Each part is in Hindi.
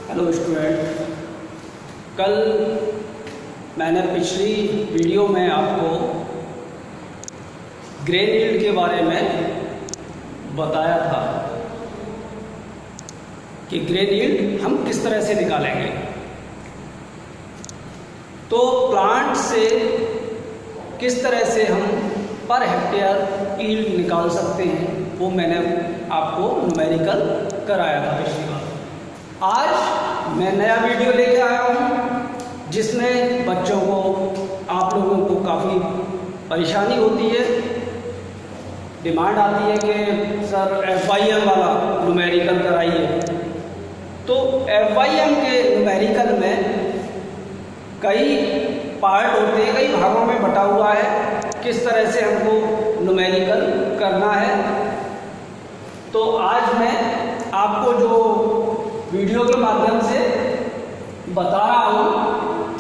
हेलो स्टूडेंट, कल मैंने पिछली वीडियो में आपको ग्रेन यील्ड के बारे में बताया था कि ग्रेन यील्ड हम किस तरह से निकालेंगे। तो प्लांट से किस तरह से हम पर हेक्टेयर यील्ड निकाल सकते हैं वो मैंने आपको न्यूमेरिकल कराया था पिछली बार। आज मैं नया वीडियो लेके आया हूँ जिसमें बच्चों को, आप लोगों को काफ़ी परेशानी होती है, डिमांड आती है कि सर FYM वाला न्यूमेरिकल कराइए। तो FYM के न्यूमेरिकल में कई पार्ट होते हैं, कई भागों में बटा हुआ है किस तरह से हमको न्यूमेरिकल करना है। तो आज मैं आपको जो वीडियो के माध्यम से बता रहा हूँ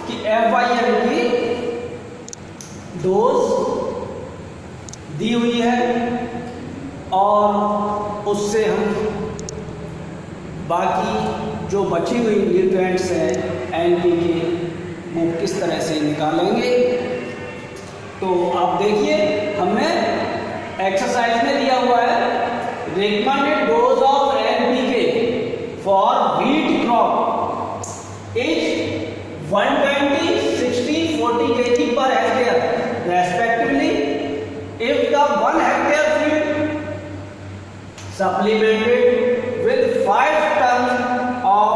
कि FYM की डोज दी हुई है और उससे हम बाकी जो बची हुई न्यूट्रिएंट्स हैं NPK वो किस तरह से निकालेंगे। तो आप देखिए, हमें एक्सरसाइज में दिया हुआ है recommended dose of NPK for wheat crop is 120, 60, 40 kg per hectare respectively if the 1 hectare field supplemented with 5 tons of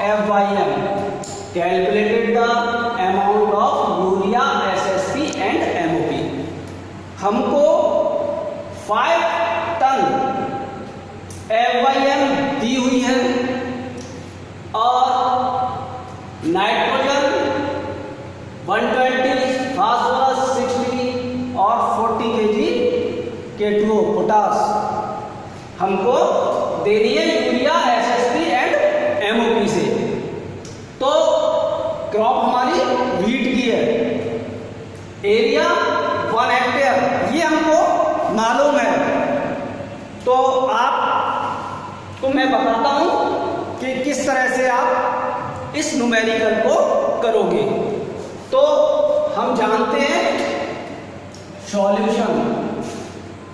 FYM. Calculated the amount of urea, SSP and MOP. हमको 5 टन FYM दी हुई है और नाइट्रोजन 120, फास्फोरस 60 और 40 kg K2O पोटास हमको देनी है यूरिया, SSP एंड MOP से। तो क्रॉप हमारी व्हीट की है, एरिया 1 हेक्टेयर, ये हमको मालूम है। तो आपको मैं बताता हूं कि किस तरह से आप इस न्यूमेरिकल को करोगे। तो हम जानते हैं सॉल्यूशन।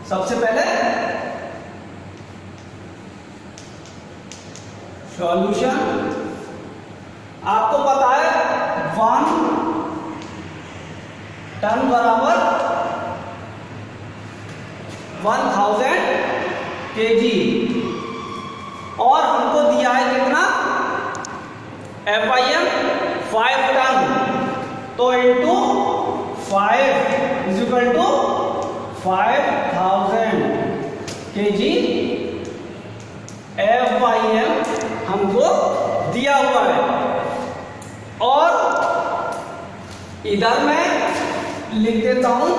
सबसे पहले सॉल्यूशन आपको पता है 1 टन बराबर 1000 kg और हमको दिया है कितना FYM 5 टन। तो into 5 is equal to 5000 kg FYM हमको दिया हुआ है। और इधर मैं लिख देता हूं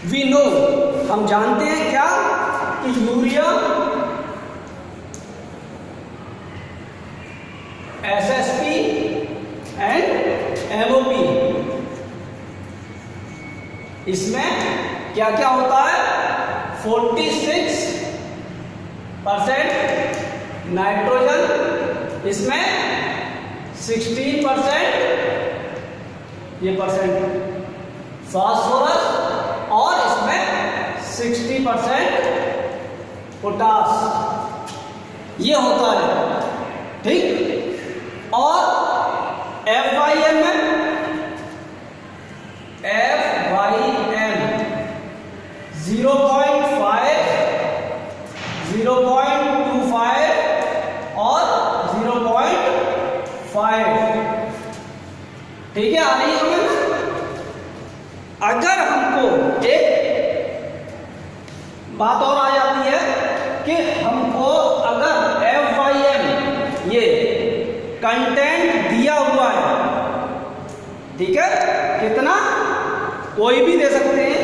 वी नो, हम जानते हैं क्या कि यूरिया, SSP एंड MOP इसमें क्या क्या होता है। 46% नाइट्रोजन, इसमें 16% ये परसेंट फास्फोरस और इसमें 60% पोटास, ये होता है। ठीक। और FYM में FYM 0.5, 0.25 और 0.5। ठीक है, आ रही है हमें। अगर हमको एक बात और आ जाती है कि हमको अगर FYM ये कंटेंट दिया हुआ है, ठीक है, कितना कोई भी दे सकते हैं,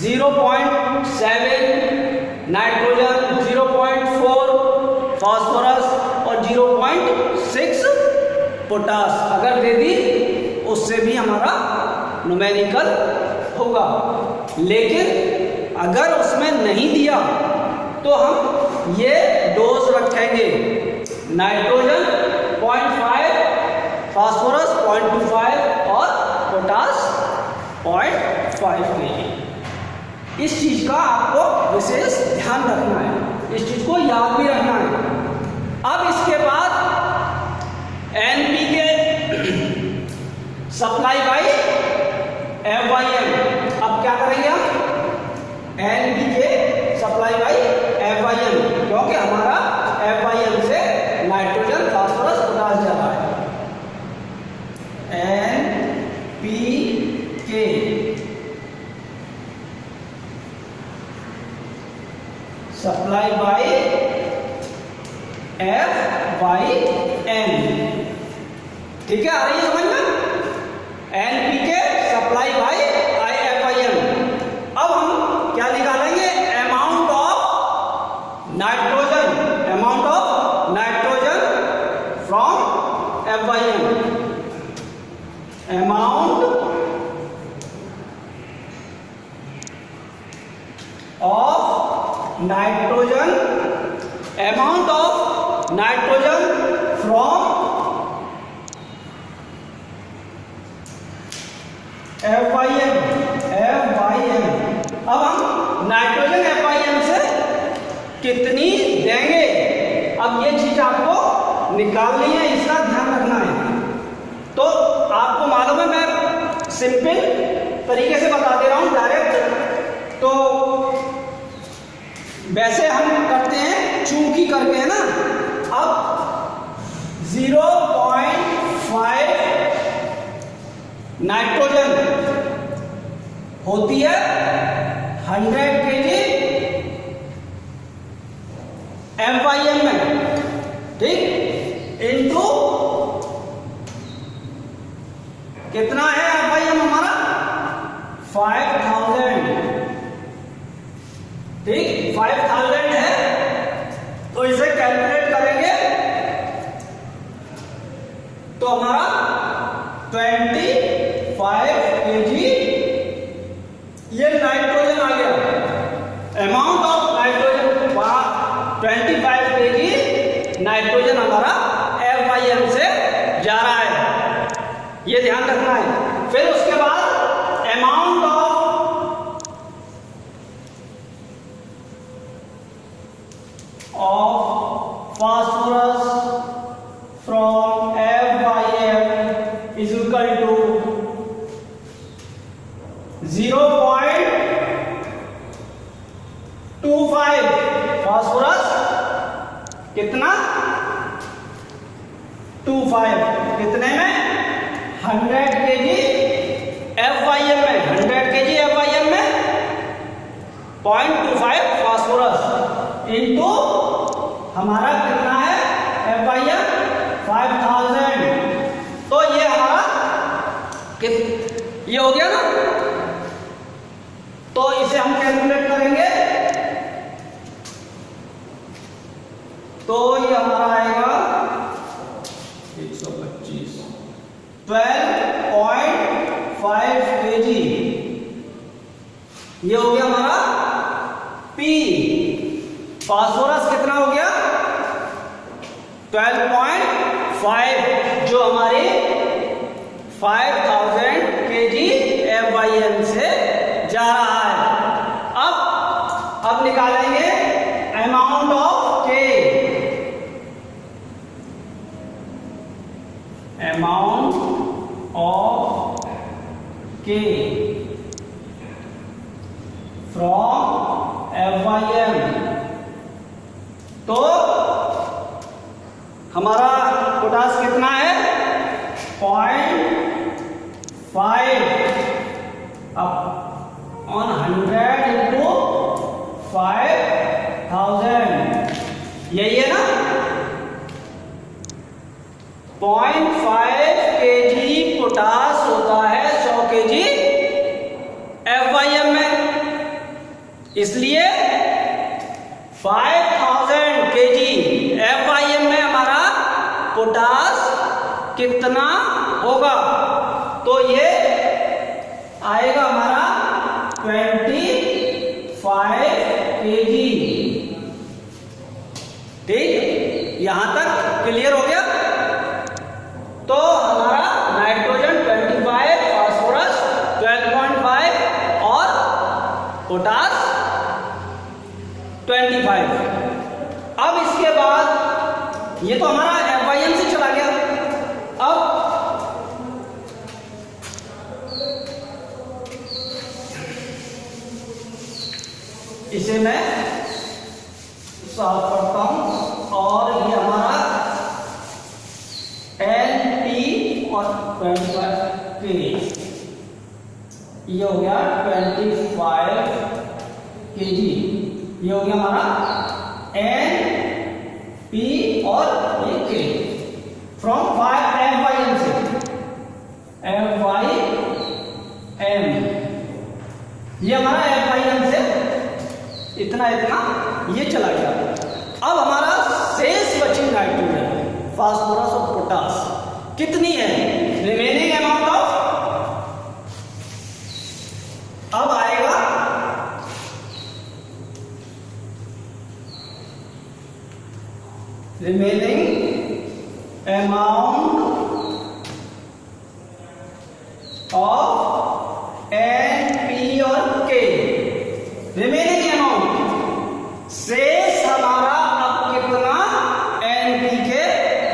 0.7 नाइट्रोजन, 0.4 फास्फोरस और 0.6 पोटास अगर दे दी, उससे भी हमारा न्यूमेरिकल होगा। लेकिन अगर उसमें नहीं दिया तो हम ये डोज रखेंगे, नाइट्रोजन 0.5, फास्फोरस 0.25 और पोटास 0.5 kg। इस चीज का आपको विशेष ध्यान रखना है, इस चीज को याद भी रखना है। अब इसके बाद NPK सप्लाई बाई FYM। अब क्या करेंगे हम? NPK सप्लाई बाई FYM, क्योंकि हमारा FYM से नाइट्रोजन, फास्फोरस, पोटास जा रहा है। NPK supply by FYM। ठीक है, आ रही है समझ में? NPK supply by FYM। अब हम क्या निकालेंगे? Amount of nitrogen from FYM। Amount of nitrogen from FYM। अब हम नाइट्रोजन FYM से कितनी देंगे, अब ये चीज आपको निकालनी है, इसका ध्यान रखना है। तो आपको मालूम है, मैं सिंपल तरीके से बता दे रहा हूं, डायरेक्ट। तो वैसे हम करते हैं चूंकि करके, है ना। अब 0.5 नाइट्रोजन होती है 100 kg FYM में, ठीक, इनटू कितना है FYM हमारा? 5000, ठीक, 5000 है। तो इसे कैलकुलेट करेंगे तो हमारा 25 kg ये नाइट्रोजन आ गया। Amount of nitrogen 25 kg nitrogen हमारा FYM से जा रहा है, ये ध्यान रखना है। फिर उसके बाद amount of phosphorus from FYM is equal to 0.25 phosphorus कितना? 25 कितने में? 100 kg FYM में, 100 kg FYM में 0.25 फास्फोरस इनटू हमारा कितना है FYM? 5000। तो ये हमारा ये हो गया ना। तो इसे हम कैलकुलेट करेंगे तो ये हमारा आएगा 125, 12.5 kg। ये हो गया हमारा P। फास्फोरस कितना हो गया? 12.5, जो हमारी 5000 kg FYM से जा रहा है। अब निकालेंगे amount of K। Amount of K from FYM। तो हमारा पोटास कितना है? 0.5 ऑन 100 इंटू 5000, यही है ना। 0.5 kg पोटास होता है 100 kg FYM में, इसलिए 5000 kg FYM में हमारा पोटास कितना होगा? तो ये आएगा हमारा 25 पोटास 25। अब इसके बाद ये तो हमारा FYM से चला गया। अब इसे मैं साफ करता हूं और ये हमारा NP और 25 के ये हो गया 25 kg। ये हो गया हमारा NP और ये K फ्रॉम FYM से FYM ये हमारा FYM से इतना ये चला गया। अब हमारा शेष बची नाइट्रोजन, फास्फोरस और पोटास कितनी है? रिमेनिंग अमाउंट ऑफ, अब आएगा रिमेनिंग अमाउंट ऑफ NP और K। रिमेनिंग अमाउंट, शेष हमारा अब कितना NPK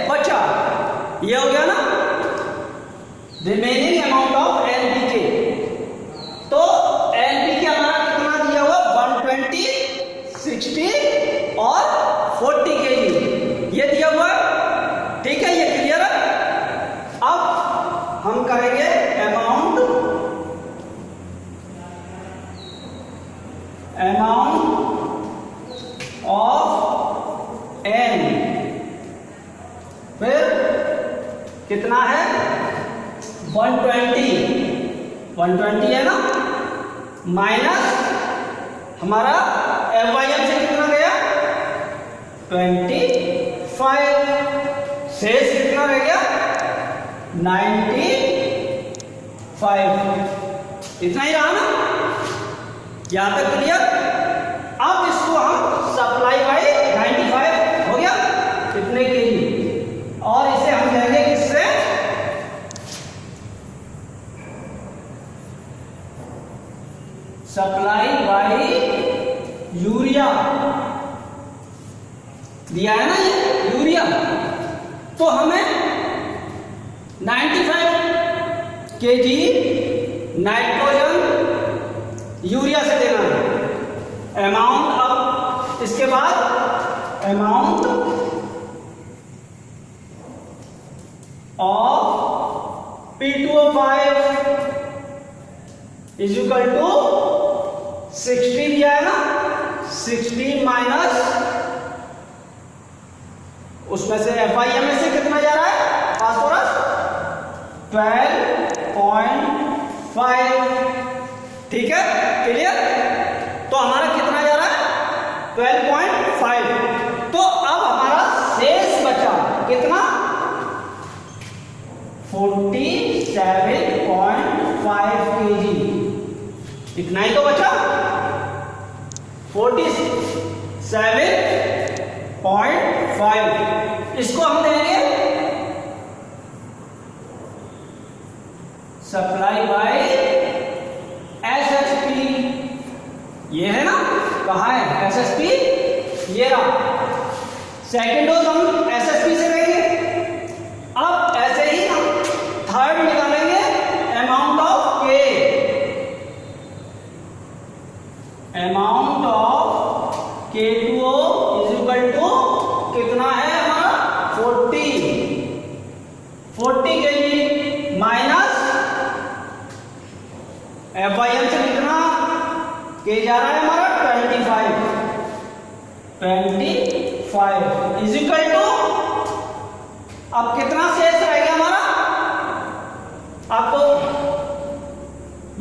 बचा, ये हो गया ना रिमेनिंग अमाउंट ऑफ NPK। तो NPK हमारा कितना दिया हुआ 120, 60 और 40 kg ये दिया हुआ। ठीक है, ये क्लियर है। अब हम करेंगे अमाउंट ऑफ N। फिर कितना है 120 है ना, माइनस हमारा FYM से कितना गया 25, शेष कितना रह गया 95। इतना ही रहा ना, यहां तक क्लियर। अब इसको हम सप्लाई बाई 95 हो गया कितने kg, और इसे हम लेंगे किससे सप्लाई बाई यूरिया दिया है ना, ये यूरिया। तो हमें 95 kg नाइट्रोजन यूरिया से देना है। अमाउंट, अब इसके बाद amount of P2O5 is equal to 60 दिया है ना, 60 माइनस उसमें से FYM से कितना जा रहा है फास्फोरस 12.5। ठीक है, क्लियर। तो हमारा कितना जा रहा है 12.5। तो अब हमारा शेष बचा कितना 47.5 kg। इतना ही तो बचा 47.5। इसको हम देंगे सप्लाई बाय SSP। ये है ना, कहाँ है SSP, ये रहा। सेकेंड डोज हम SSP से लेंगे। अब ऐसे ही हम थर्ड निकालेंगे amount of K। Amount of K2O is equal to कितना है हमारा 40 kg माइनस FYM से कितना K जा रहा है हमारा 25 इज इक्वल टू, अब कितना शेष रह गया हमारा, आपको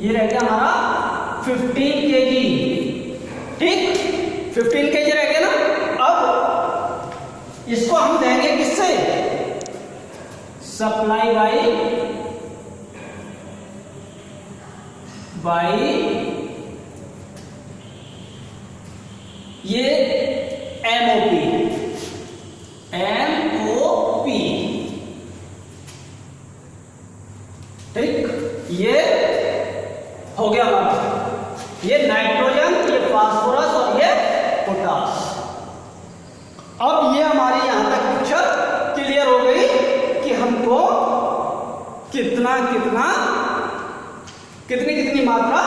ये रह गया हमारा 15 kg। ठीक, 15 kg रह गया ना। अब इसको हम देंगे किससे सप्लाई बाई ये MOP। ठीक, ये हो गया हमारा। ये नाइट्रोजन फास्फोरस और ये पोटास। अब ये हमारी यहां तक पिक्चर क्लियर हो गई कि हमको कितनी मात्रा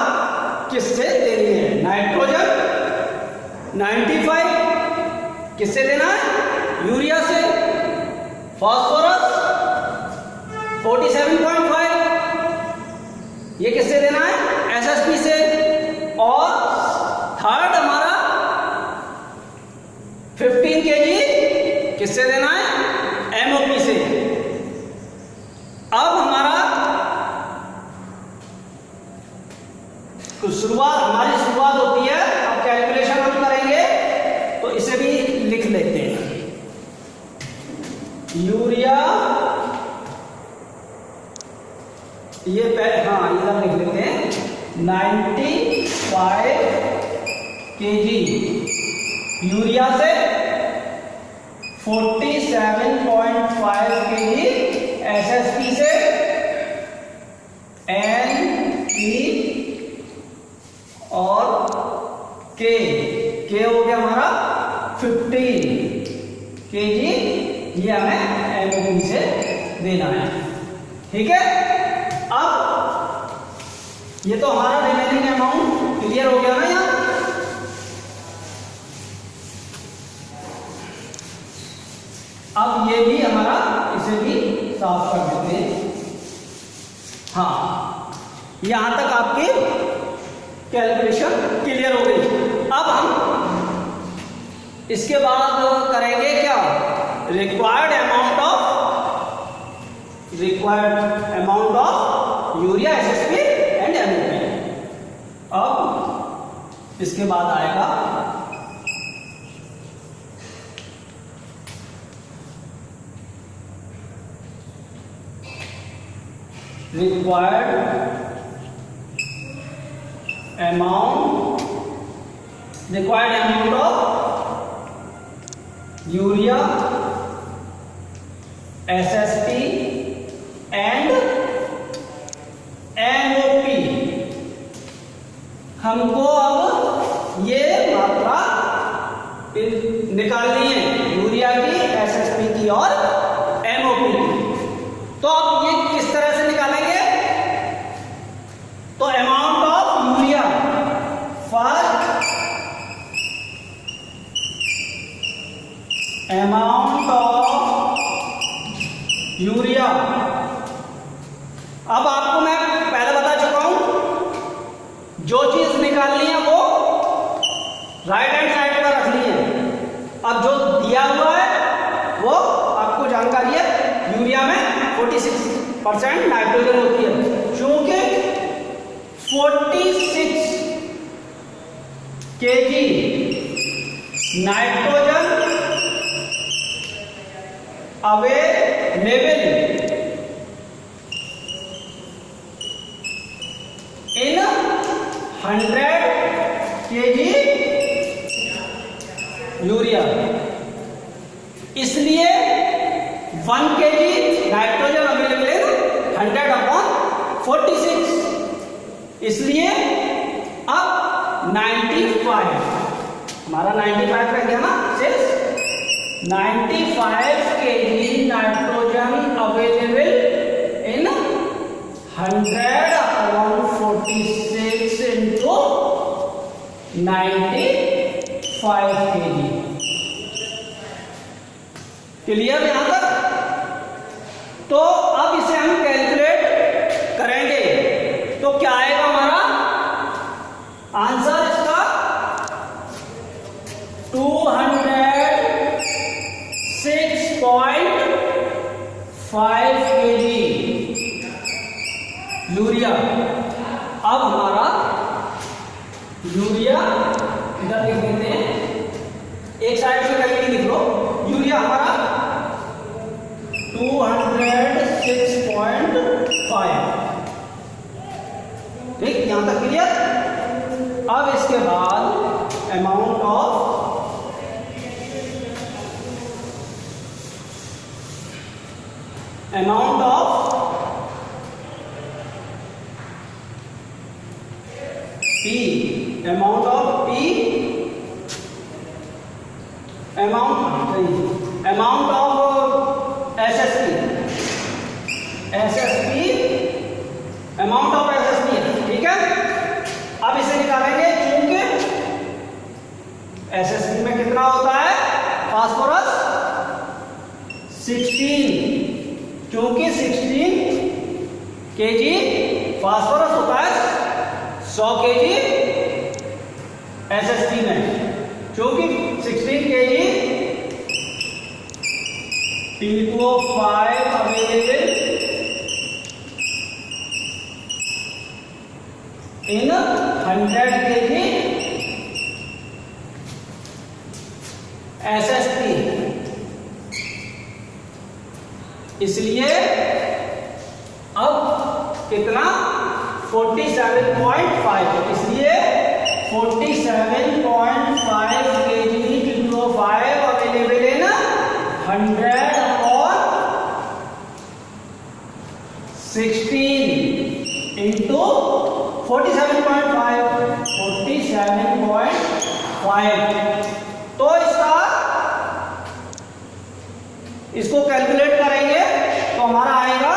किससे देनी है। नाइट्रोजन 95 किससे देना है? यूरिया से। फास्फोरस 47.5 ये किससे देना है? एसएसपी से। और थर्ड हमारा 15 kg किससे देना है? एमओपी से। अब हमारी शुरुआत होती है। अब कैलकुलेशन हम करेंगे तो इसे भी लिख लेते हैं। यूरिया ये लिख लेते हैं 95 kg यूरिया से 47.5 kg एसएसपी से एनपी और के हो गया हमारा 15 kg ये हमें एमओपी से देना है। ठीक है। अब ये तो हमारा रिमेनिंग अमाउंट क्लियर हो गया ना यहाँ। अब ये भी हमारा, इसे भी साफ कर देते हैं। हाँ, यहां तक आपकी कैलकुलेशन क्लियर हो गई। अब हम इसके बाद करेंगे क्या? Required amount of urea, SSP and MOP. अब इसके बाद आएगा required amount of urea, SSP and MOP. हमको अब ये मात्रा निकालनी है यूरिया की, एसएसपी की और एमओपी की। तो अब ये किस तरह से निकालेंगे? तो amount of urea, first amount of urea. अब आपको मैं पहले बता चुका हूं, जो चीज निकालनी है वो राइट हैंड साइड पर रखनी है। अब जो दिया हुआ है वो आपको जानकारी है, यूरिया में 46% नाइट्रोजन होती है। चूंकि 46 kg nitrogen available in 100 kg urea, इसलिए 1 kg नाइट्रोजन अवेलेबल इन 100/46, इसलिए अब 95 हमारा 95 रह गया ना शेष। 95 kg nitrogen available in 100/46 into 95 kg। Clear यहां तक? तो अब इसे हम कैलकुलेट करेंगे तो क्या आएगा हमारा आंसर इसका? 206.5 kg यूरिया। अब हमारा यूरिया इधर लिख देते हैं, एक साइड से कहीं लिख लो। यूरिया हमारा 206.5। ठीक, यहां तक क्लियर? अब इसके बाद amount of P amount of P, amount of SSP, amount of SSP, ठीक है। अब इसे निकालेंगे क्योंकि एसएसपी में कितना होता है फास्फोरस 16, क्योंकि 16 केजी फास्फोरस होता है 100 केजी एसएसपी में, क्योंकि 16 KG P2O5 available in 100 KG SSP, इसलिए अब कितना 47.5, इसलिए 47.5 केजी P2O5 अवेलेबल इन 100 और 16 इंटू 47.5, तो इसको कैलकुलेट करेंगे तो हमारा आएगा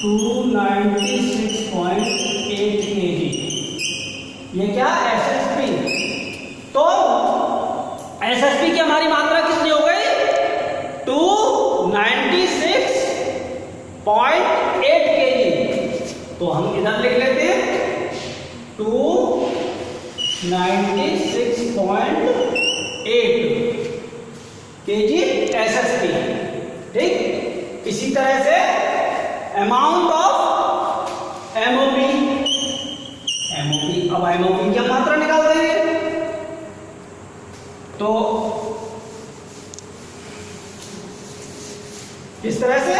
296.8 केजी, ये क्या एसएसपी। तो एसएसपी की हमारी मात्रा कितनी हो गई 296.8 केजी, तो हम इधर लिख लेते हैं 296.8 केजी एसएसपी, ठीक। इसी तरह से अमाउंट ऑफ एमओपी, अब एमओपी की मात्रा निकाल देंगे, तो इस तरह से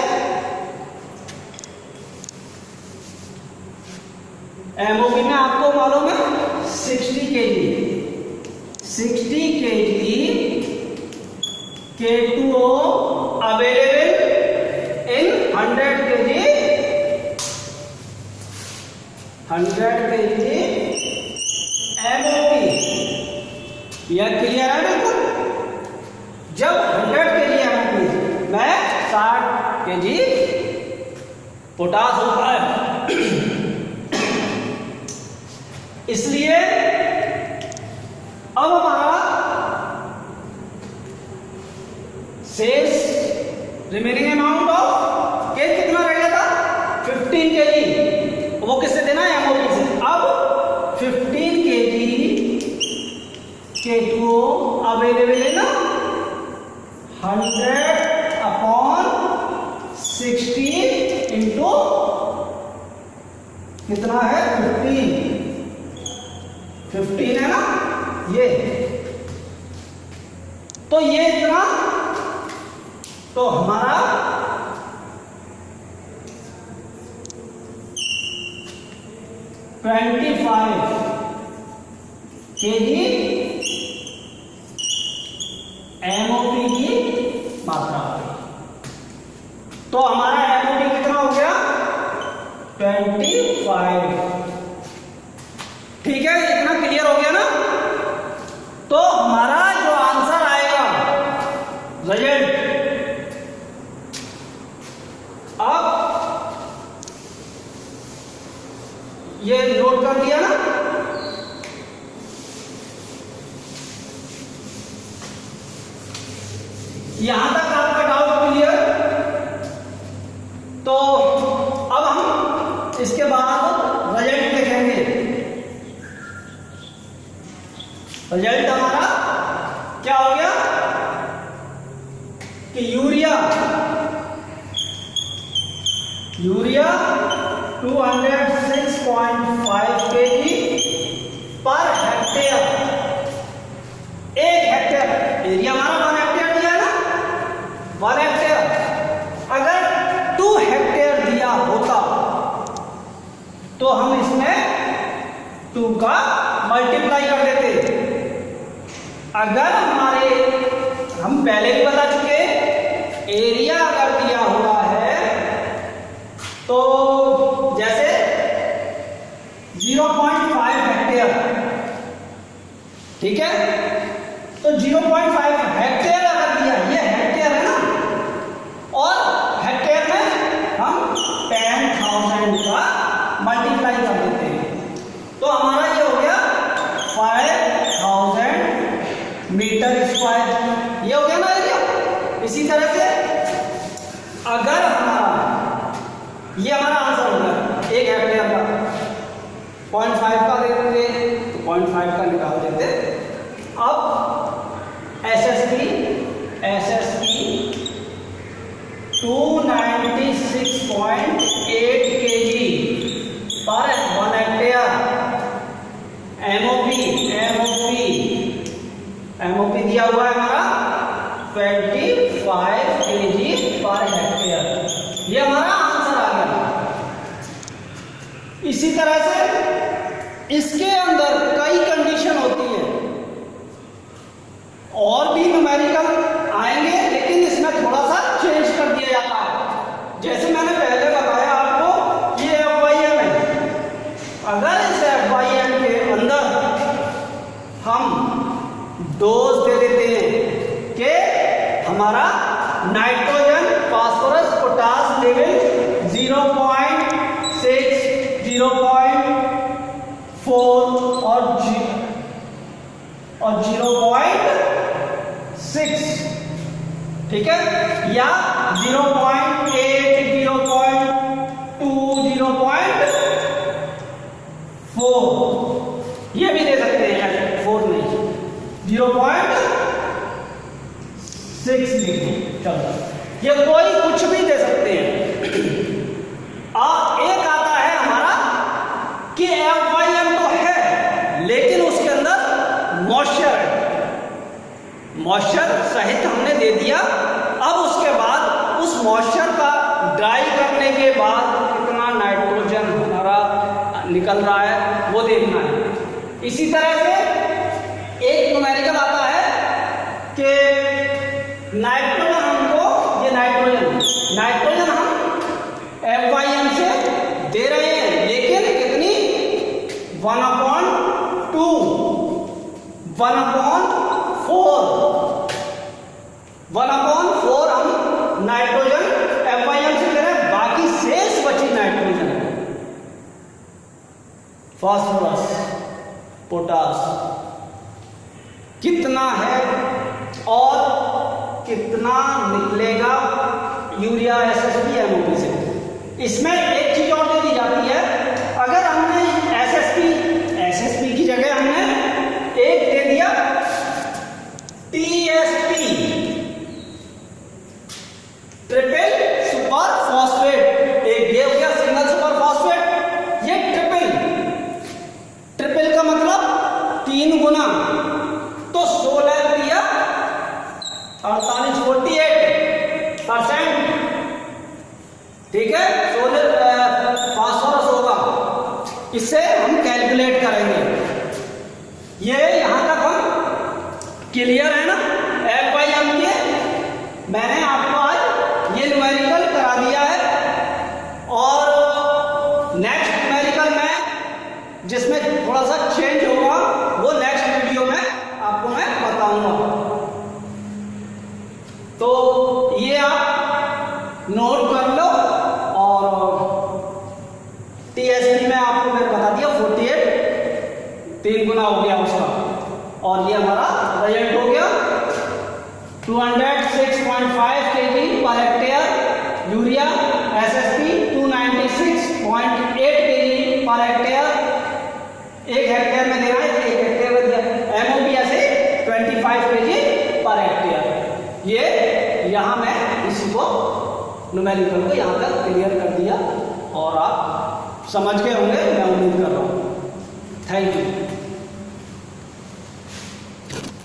एमओपी में आपको मालूम है 60 KG K2O available in 100 KG MOP, यह क्लियर है बिल्कुल। जब 100 केजी एमओपी में 60 केजी पोटास होता है, इसलिए अब हमारा शेष रिमेनिंग अमाउंट ऑफ के कितना रह गया था 15 केजी, वो किससे देना है एमओपी से। अब 15 केजी K2O अवेलेबल है ना 100/16 इंटू कितना है 15 है ना ये, तो ये इतना, तो हमारा केजी एमओपी की मात्रा, तो हमारा एमओपी कितना हो गया 25, ठीक है। इतना क्लियर हो गया ना, तो हमारा जो आंसर आएगा रिजल्ट, अब ये नोट कर दिया ना, यहां तक आपका डाउट क्लियर। तो अब हम इसके बाद रिजल्ट लिखेंगे। रिजल्ट हमारा क्या हो गया कि urea 206.5 KG per hectare, 1 hectare area हमारा 1 हेक्टेयर दिया ना, 1 हेक्टेयर, अगर 2 हेक्टेयर दिया होता तो हम इसमें 2 का मल्टीप्लाई कर देते। अगर हम पहले भी बता चुके एरिया अगर दिया हुआ है ठीक है, तो 0.5 हेक्टेयर अगर दिया, ये हेक्टेयर है ना, और हेक्टेयर में हम 10,000 का मल्टीप्लाई कर देते हैं, तो हमारा ये हो गया 5,000 मीटर स्क्वायर, ये हो गया ना एरिया। इसी तरह से अगर हमारा, ये हमारा आंसर हो गया 1 हेक्टेयर का, 0.5 का दे देते, तो 0.5 का निकाल देते। अब एसएसपी 296.8 kg पर 1 हेक्टेयर। एमओपी दिया हुआ है हमारा 25 kg पर हेक्टेयर, ये हमारा आंसर आ गया। इसी तरह से इसके अंदर कई कंडीशन होती है, और भी न्यूमेरिकल आएंगे, लेकिन इसमें थोड़ा सा चेंज कर दिया जाता है। जैसे मैंने पहले बताया आपको, ये FYM है, अगर इस FYM के अंदर हम डोज दे देते हैं कि हमारा नाइट्रोजन, फास्फोरस, पोटास लेवल 0.6, 0.4 और 0.6, ठीक है, या 0.8, 0.2, 0.4, ये भी दे सकते हैं, 4 नहीं, 0.6 लिख दो, चलो, ये कोई कुछ भी दे सकते हैं। एक आता है हमारा कि FYM तो है, लेकिन उसके अंदर मॉइस्चर है, मॉइस्चर सहित हमने दे दिया। अब उसके बाद उस मॉइस्चर का ड्राई करने के बाद कितना नाइट्रोजन हमारा निकल रहा है वो देखना है। इसी तरह से एक न्यूमेरिकल आता है कि नाइट्रोजन हमको, ये नाइट्रोजन हम FYM से दे रहे हैं, लेकिन कितनी, 1/2, 1/4 हम नाइट्रोजन FYM से दे रहे हैं, बाकी शेष बची नाइट्रोजन, फास्फोरस, पोटास कितना है और कितना निकलेगा यूरिया, एसएसपी, एमओपी से। इसमें एक चीज और दे दी जाती है, अगर हमने एसएसपी की जगह हमने एक दे दिया टीएसपी, ट्रिपल सुपर फॉस्फेट, एक ये हो गया सिंगल सुपर फॉस्फेट, ये ट्रिपल का मतलब 3 गुना, तो 16 दिया 48% ठीक है, 16 फास्फोरस होगा। इससे हम कैलकुलेट करेंगे। ये यहां तक हम क्लियर है ना? FYM के मैंने आपको आज ये न्यूमेरिकल करा दिया है, और नेक्स्ट न्यूमेरिकल में जिसमें थोड़ा सा चेंज होगा वो नेक्स्ट वीडियो में आपको मैं बताऊंगा। तो ये आप नोट कर लो, और टीएसपी में आपको मैंने बता दिया 48, 3 गुना हो गया उसका, और ये हमारा रिजल्ट हो गया 206.5 kg per hectare urea, SSP 296.8 kg per hectare, 1 hectare में देना है, 1 हेक्टेयर में दिया, एमओपी ऐसे 25 kg पर हेक्टेयर। ये यहां मैं इसी को न्यूमेरिकल को यहां तक क्लियर कर दिया, और आप समझ गए होंगे, मैं उम्मीद कर रहा हूं। Thank you.